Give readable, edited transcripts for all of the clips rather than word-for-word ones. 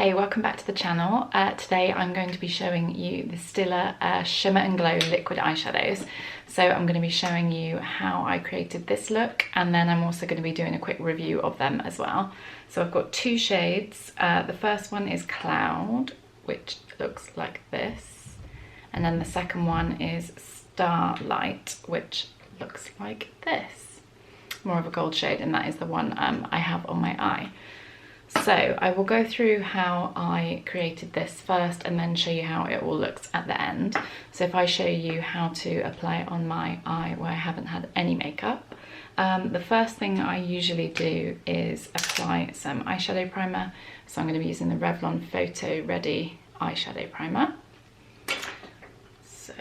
Hey, welcome back to the channel. Today I'm going to be showing you the Stila Shimmer and Glow liquid eyeshadows. So I'm going to be showing you how I created this look, and then I'm also going to be doing a quick review of them as well. So I've got two shades. The first one is Cloud, which looks like this. And then the second one is Starlight, which looks like this. More of a gold shade, and that is the one I have on my eye. So I will go through how I created this first and then show you how it all looks at the end. So if I show you how to apply it on my eye where I haven't had any makeup, the first thing I usually do is apply some eyeshadow primer. So I'm going to be using the Revlon Photo Ready eyeshadow primer. So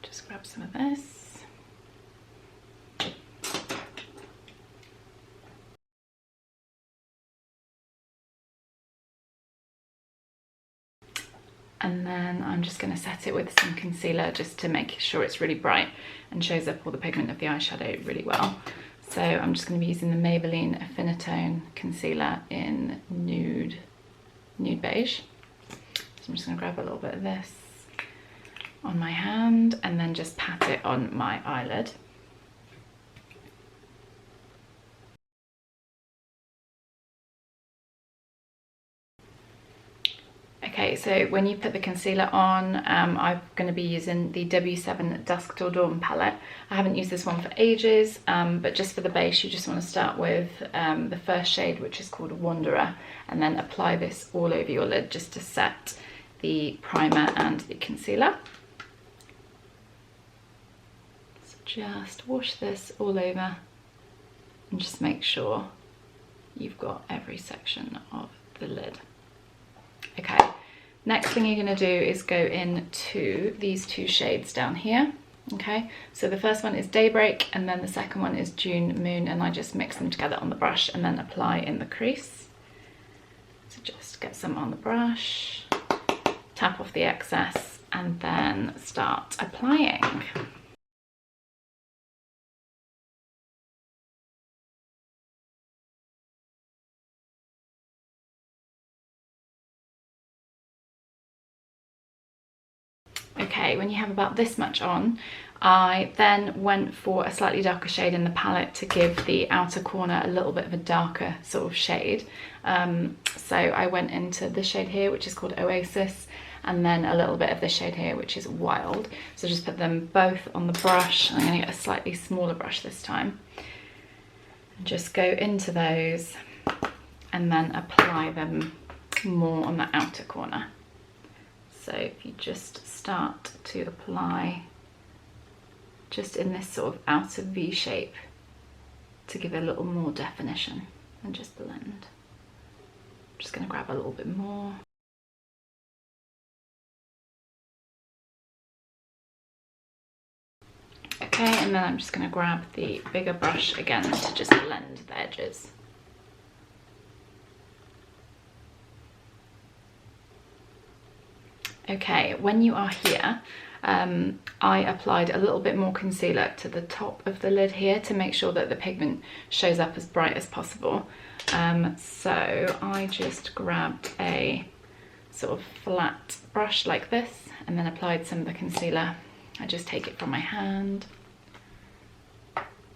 just grab some of this. And then I'm just going to set it with some concealer just to make sure it's really bright and shows up all the pigment of the eyeshadow really well. So I'm just going to be using the Maybelline Affinitone concealer in nude beige. So I'm just going to grab a little bit of this on my hand and then just pat it on my eyelid. Okay, so when you put the concealer on, I'm going to be using the W7 Dusk Till Dawn palette. I haven't used this one for ages, but just for the base you just want to start with the first shade, which is called Wanderer, and then apply this all over your lid just to set the primer and the concealer. So just wash this all over and just make sure you've got every section of the lid. Okay, next thing you're going to do is go into these two shades down here. Okay, so the first one is Daybreak and then the second one is June Moon, and I just mix them together on the brush and then apply in the crease. So just get some on the brush, tap off the excess and then start applying. Okay, when you have about this much on, I then went for a slightly darker shade in the palette to give the outer corner a little bit of a darker sort of shade. So I went into this shade here, which is called Oasis, and then a little bit of this shade here, which is Wild. So just put them both on the brush. I'm going to get a slightly smaller brush this time. And just go into those and then apply them more on the outer corner. So if you just start to apply just in this sort of outer V shape to give it a little more definition and just blend. I'm just going to grab a little bit more. Okay, and then I'm just going to grab the bigger brush again to just blend the edges. Okay, when you are here, I applied a little bit more concealer to the top of the lid here to make sure that the pigment shows up as bright as possible. So I just grabbed a sort of flat brush like this and then applied some of the concealer. I just take it from my hand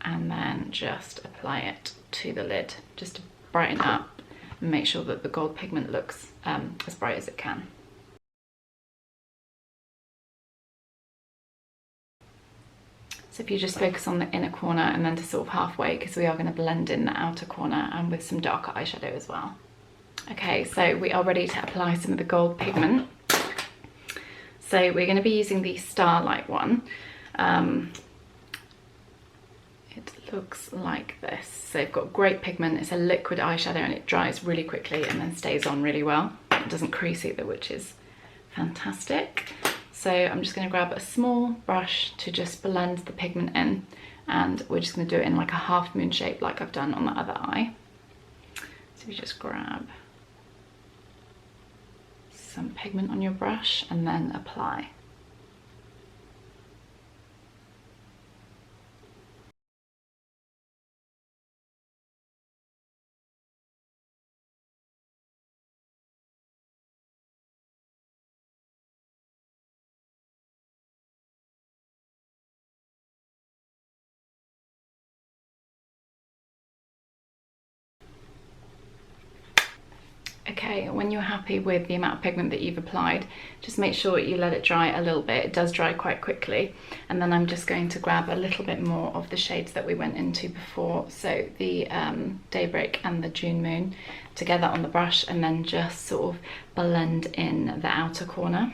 and then just apply it to the lid just to brighten up and make sure that the gold pigment looks as bright as it can. So if you just focus on the inner corner and then to sort of halfway, because we are going to blend in the outer corner and with some darker eyeshadow as well. Okay, so we are ready to apply some of the gold pigment. So we're going to be using the Starlight one. It looks like this. So you've got great pigment. It's a liquid eyeshadow and it dries really quickly and then stays on really well. It doesn't crease either, which is fantastic. So I'm just going to grab a small brush to just blend the pigment in, and we're just going to do it in like a half moon shape like I've done on the other eye. So you just grab some pigment on your brush and then apply. Okay, when you're happy with the amount of pigment that you've applied, just make sure you let it dry a little bit. It does dry quite quickly. And then I'm just going to grab a little bit more of the shades that we went into before. So the Daybreak and the June Moon together on the brush, and then just sort of blend in the outer corner.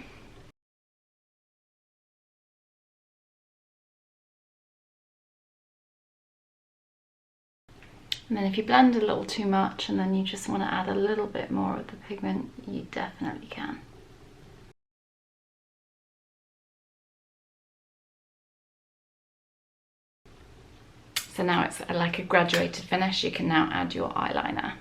And then if you blend a little too much and then you just want to add a little bit more of the pigment, you definitely can. So now it's like a graduated finish. You can now add your eyeliner.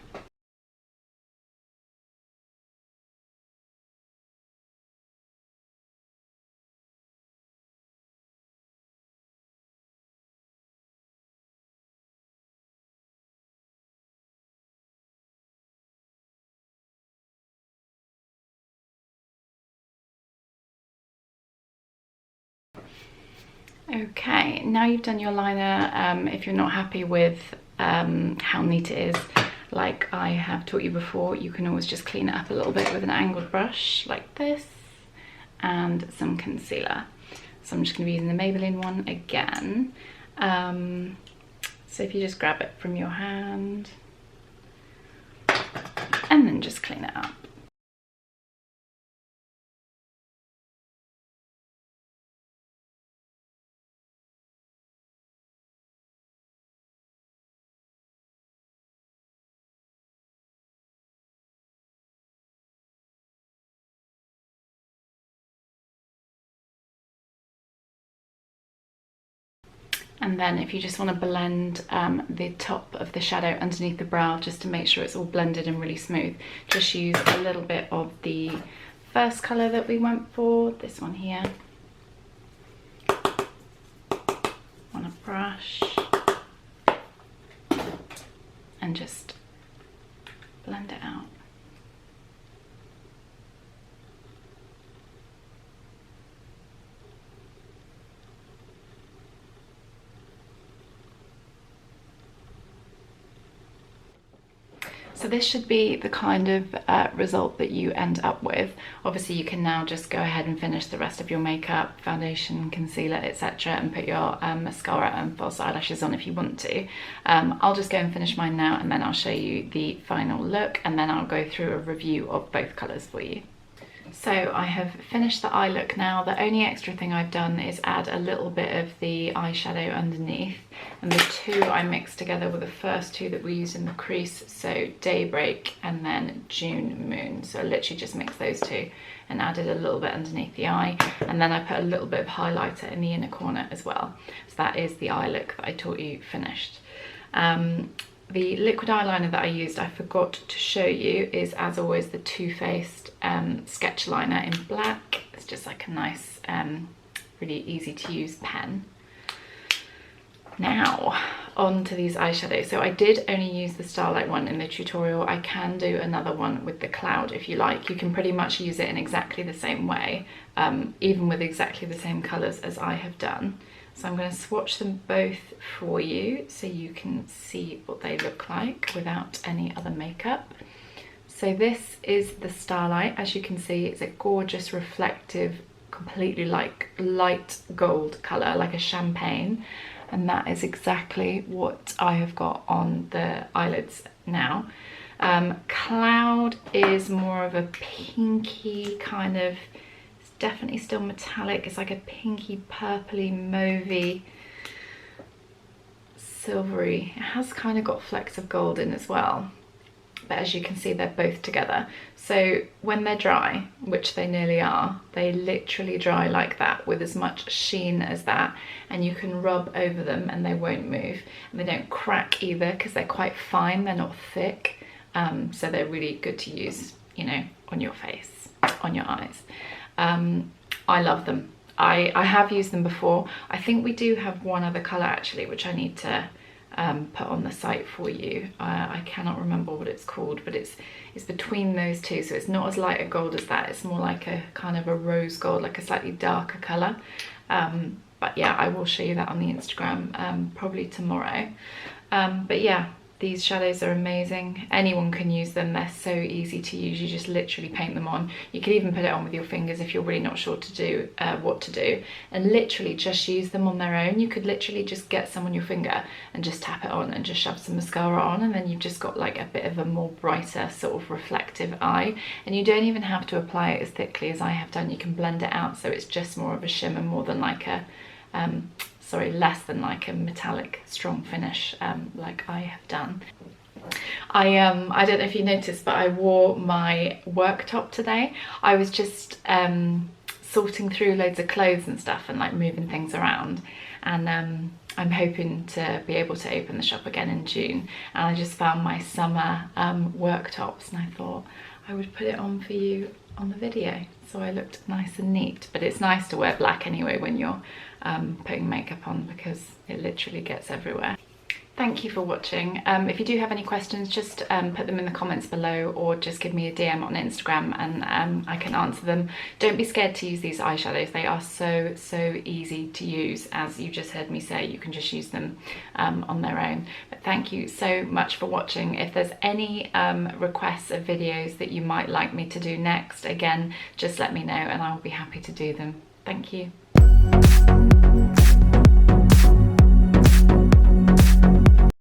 Okay, now you've done your liner, if you're not happy with how neat it is, like I have taught you before, you can always just clean it up a little bit with an angled brush like this and some concealer. So I'm just going to be using the Maybelline one again. So if you just grab it from your hand and then just clean it up. And then if you just want to blend the top of the shadow underneath the brow, just to make sure it's all blended and really smooth, just use a little bit of the first colour that we went for, this one here, on a brush, and just blend it out. So this should be the kind of result that you end up with. Obviously you can now just go ahead and finish the rest of your makeup, foundation, concealer, etc., and put your mascara and false eyelashes on if you want to. I'll just go and finish mine now, and then I'll show you the final look, and then I'll go through a review of both colours for you. So I have finished the eye look now. The only extra thing I've done is add a little bit of the eyeshadow underneath, and the two I mixed together were the first two that we used in the crease, so Daybreak and then June Moon. So I literally just mixed those two and added a little bit underneath the eye, and then I put a little bit of highlighter in the inner corner as well. So that is the eye look that I taught you finished. The liquid eyeliner that I used, I forgot to show you, is as always the Too Faced sketch liner in black. It's just like a nice, really easy to use pen. Now, on to these eyeshadows. So I did only use the Starlight one in the tutorial. I can do another one with the Cloud if you like. You can pretty much use it in exactly the same way, even with exactly the same colours as I have done. So I'm going to swatch them both for you so you can see what they look like without any other makeup. So this is the Starlight. As you can see, it's a gorgeous, reflective, completely like light gold colour, like a champagne. And that is exactly what I have got on the eyelids now. Cloud is more of a pinky kind of, definitely still metallic. It's like a pinky purpley mauvey silvery. It has kind of got flecks of gold in as well, but as you can see they're both together. So when they're dry, which they nearly are, they literally dry like that with as much sheen as that, and you can rub over them and they won't move, and they don't crack either because they're quite fine, they're not thick, so they're really good to use, you know, on your face, on your eyes. I love them. I have used them before. I think we do have one other colour actually, which I need to put on the site for you. I cannot remember what it's called, but it's between those two, so it's not as light a gold as that. It's more like a kind of a rose gold, like a slightly darker colour. But yeah, I will show you that on the Instagram probably tomorrow. But yeah, These shadows are amazing. Anyone can use them. They're so easy to use. You just literally paint them on. You could even put it on with your fingers if you're really not sure to do what to do, and literally just use them on their own. You could literally just get some on your finger and just tap it on and just shove some mascara on, and then you've just got like a bit of a more brighter sort of reflective eye. And you don't even have to apply it as thickly as I have done. You can blend it out so it's just more of a shimmer, more than like a less than like a metallic strong finish like I have done. I don't know if you noticed, but I wore my work top today. I was just sorting through loads of clothes and stuff and like moving things around, and I'm hoping to be able to open the shop again in June, and I just found my summer work tops, and I thought I would put it on for you on the video so I looked nice and neat. But it's nice to wear black anyway when you're putting makeup on, because it literally gets everywhere. Thank you for watching. If you do have any questions, just put them in the comments below, or just give me a DM on Instagram and I can answer them. Don't be scared to use these eyeshadows. They are so easy to use. As you just heard me say, you can just use them on their own. But thank you so much for watching. If there's any requests of videos that you might like me to do next, again, just let me know and I'll be happy to do them. Thank you.